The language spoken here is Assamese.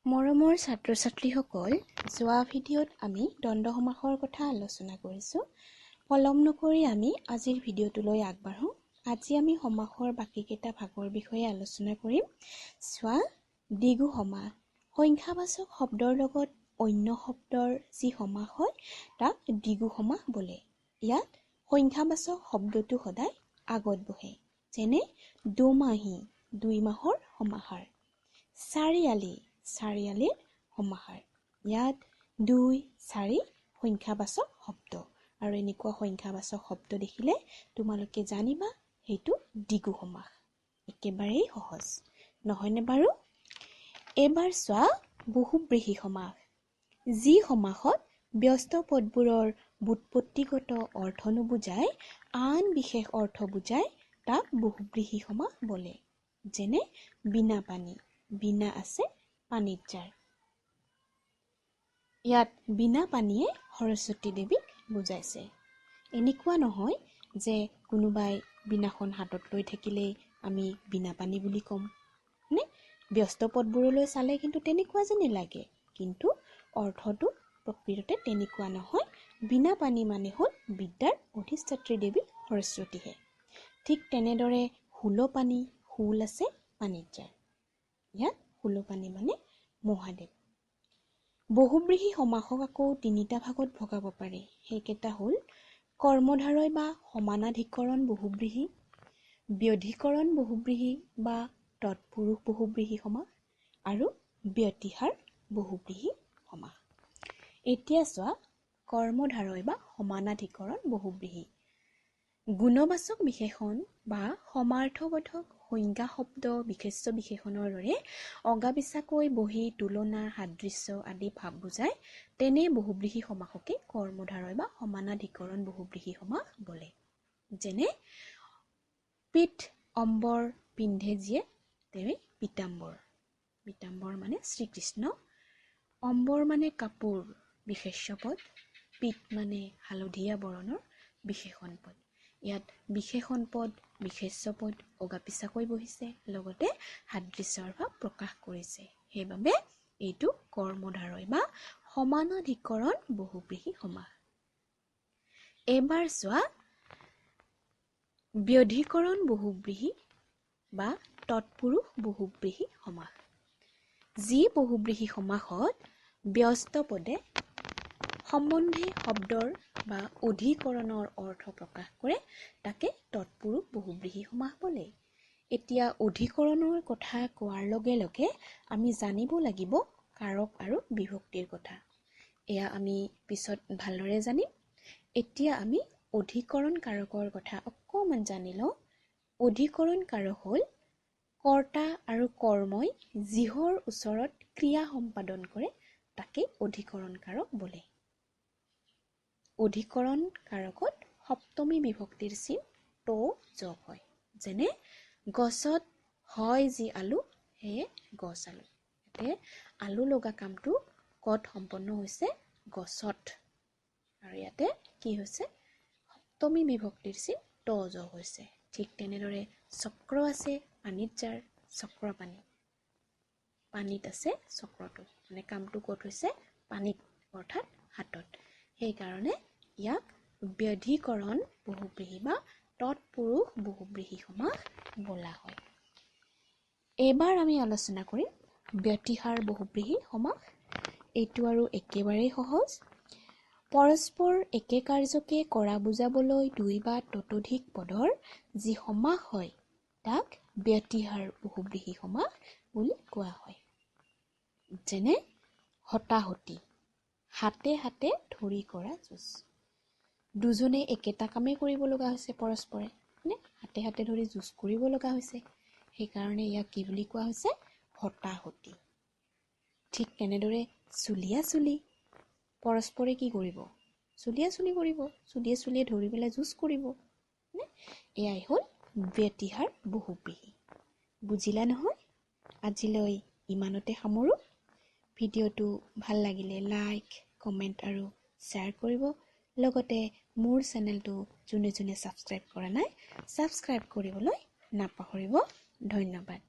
মৰমৰ ছাত্ৰ-ছাত্ৰীসকল, যোৱা ভিডিঅ'ত আমি দ্বন্দ্ব সমাসৰ কথা আলোচনা কৰিছোঁ। পলম নকৰি আমি আজিৰ ভিডিঅ'টোলৈ আগবাঢ়ো। আজি আমি সমাসৰ বাকীকেইটা ভাগৰ বিষয়ে আলোচনা কৰিম। চোৱা, দ্বিগু সমাস। সংখ্যাবাচক শব্দৰ লগত অন্য শব্দৰ যি সমাস হয় তাক দ্বিগু সমাস বোলে। ইয়াত সংখ্যাবাচক শব্দটো সদায় আগত বহে। যেনে দুমাহী, 2 মাহৰ সমাহাৰ। চাৰিআলি, চাৰিআলিৰ সমাহাৰ। ইয়াত 2, 4 সংখ্যাবাচক শব্দ, আৰু এনেকুৱা সংখ্যাবাচক শব্দ দেখিলে তোমালোকে জানিবা সেইটো দ্বিগু সমাস। একেবাৰেই সহজ নহয়নে বাৰু? এবাৰ চোৱা বহুব্ৰীহি সমাস। যি সমাসত ব্যস্ত পদবোৰৰ ব্যুৎপত্তিগত অৰ্থ নুবুজায়, আন বিশেষ অৰ্থ বুজায়, তাক বহুব্ৰীহি সমাস বোলে। যেনে বিনা পানী, বিনা আছে পানীত যাৰ। ইয়াত বিনা পানীয়ে সৰস্বতী দেৱীক বুজাইছে। এনেকুৱা নহয় যে কোনোবাই বিনাখন হাতত লৈ থাকিলেই আমি বিনা পানী বুলি ক'ম। নে ব্যস্ত পদবোৰলৈ চালে কিন্তু তেনেকুৱা যেনে লাগে, কিন্তু অৰ্থটো প্ৰকৃততে তেনেকুৱা নহয়। বিনা পানী মানে হ'ল বিদ্যাৰ অধিষ্ঠাত্ৰী দেৱী সৰস্বতীহে। ঠিক তেনেদৰে হুলো পানী, হুল আছে পানীত যাৰ। ইয়াত হুলো পানী মানে মহাদেৱ। বহুব্ৰীহি সমাসক আকৌ 3টা ভাগত ভগাব পাৰি। সেইকেইটা হ'ল কৰ্মধাৰয় বা সমানাধিকৰণ বহুব্ৰীহি, ব্যধিকৰণ বহুব্ৰীহি বা তৎপুৰুষ বহুব্ৰীহি সমাস, আৰু ব্যতিহাৰ বহুব্ৰীহি সমাস। এতিয়া চোৱা কৰ্মধাৰয় বা সমানাধিকৰণ বহুব্ৰীহি। গুণবাচক বিশেষণ বা সমাৰ্থবোধক সংজ্ঞা শব্দ বিশেষ্য বিশেষণৰ দৰে অগাপিচাকৈ বহি, তুলনা, সাদৃশ্য আদি ভাৱ বুজায়। তেনে বহুব্ৰীহি সমাসকে কৰ্মধাৰয় বা সমানাধিকৰণ বহুব্ৰীহি সমাস বোলে। যেনে পীঠ অম্বৰ পিন্ধে যিয়ে তেৱে পীতাম্বৰ। পীতাম্বৰ মানে শ্ৰীকৃষ্ণ। অম্বৰ মানে কাপোৰ বিশেষ্য পদ, পীঠ মানে হালধীয়া বৰণৰ বিশেষণ পদ। ইয়াত বিশেষণ পদ, বিশেষ্য পদ অগাপিচাকৈ বহিছে, লগতে সাদৃশ্যৰ ভাৱ প্ৰকাশ কৰিছে। সেইবাবে এইটো কৰ্মধাৰয় বা সমানাধিকৰণ বহুব্ৰীহি সমাস। এবাৰ চোৱা ব্যধিকৰণ বহুব্ৰীহি বা তৎপুৰুষ বহুব্ৰীহি সমাস। যি বহুব্ৰীহি সমাসত ব্যস্ত পদে সম্বন্ধে শব্দৰ বা অধিকৰণৰ অৰ্থ প্ৰকাশ কৰে, তাকে তৎপুৰুষ বহুব্ৰীহি সমাস বোলে। এতিয়া অধিকৰণৰ কথা কোৱাৰ লগে লগে আমি জানিব লাগিব কাৰক আৰু বিভক্তিৰ কথা। এয়া আমি পিছত ভালদৰে জানিম। এতিয়া আমি অধিকৰণ কাৰকৰ কথা অকণমান জানি লওঁ। অধিকৰণ কাৰক হ'ল কৰ্তা আৰু কৰ্মই যিহৰ ওচৰত ক্ৰিয়া সম্পাদন কৰে তাকে অধিকৰণ কাৰক বোলে। অধিকৰণ কাৰকত সপ্তমী বিভক্তিৰ চিন ত যোগ হয়। যেনে গছত হয় যি আলু, সেয়ে গছ আলু। ইয়াতে আলু লগা কামটো কত সম্পন্ন হৈছে? গছত। আৰু ইয়াতে কি হৈছে? সপ্তমী বিভক্তিৰ চিন ত যোগ হৈছে। ঠিক তেনেদৰে চক্ৰ আছে পানীত যাৰ, চক্ৰ পানী। পানীত আছে চক্ৰটো, মানে কামটো ক'ত হৈছে? পানীত, অৰ্থাৎ হাতত। সেইকাৰণে ইয়াক ব্যধিকৰণ বহুব্ৰীহি বা তৎপুৰুষ বহুব্ৰীহি সমাস বোলা হয়। এইবাৰ আমি আলোচনা কৰিম ব্যতিহাৰ বহুব্ৰীহি সমাস। এইটো আৰু একেবাৰেই সহজ। পৰস্পৰ একে কাৰ্যকে কৰা বুজাবলৈ 2 বা ততোধিক পদৰ যি সমাস হয় তাক ব্যতিহাৰ বহুব্ৰীহি সমাস বুলি কোৱা হয়। যেনে হতাহতি, হাতে হাতে ধৰি কৰা যুঁজ। দুজনে একেটা কামেই কৰিব লগা হৈছে পৰস্পৰে, মানে হাতে হাতে ধৰি যুঁজ কৰিব লগা হৈছে। সেইকাৰণে ইয়াক কি বুলি কোৱা হৈছে? হতাহতি। ঠিক তেনেদৰে চুলিয়া চুলি, পৰস্পৰে কি কৰিব? চুলিয়া চুলি কৰিব, চুলিয়ে চুলিয়ে ধৰি পেলাই যুঁজ কৰিব। এয়াই হ'ল ব্যতিহাৰ বহুব্ৰীহি। বুজিলা নহয়? আজিলৈ ইমানতে সামৰোঁ। ভিডিঅ'টো ভাল লাগিলে লাইক, কমেণ্ট আৰু শ্বেয়াৰ কৰিব। লগতে মোৰ চেনেলটো যোনে যোনে ছাবস্ক্ৰাইব কৰা নাই, ছাবস্ক্ৰাইব কৰিবলৈ নাপাহৰিব। ধন্যবাদ।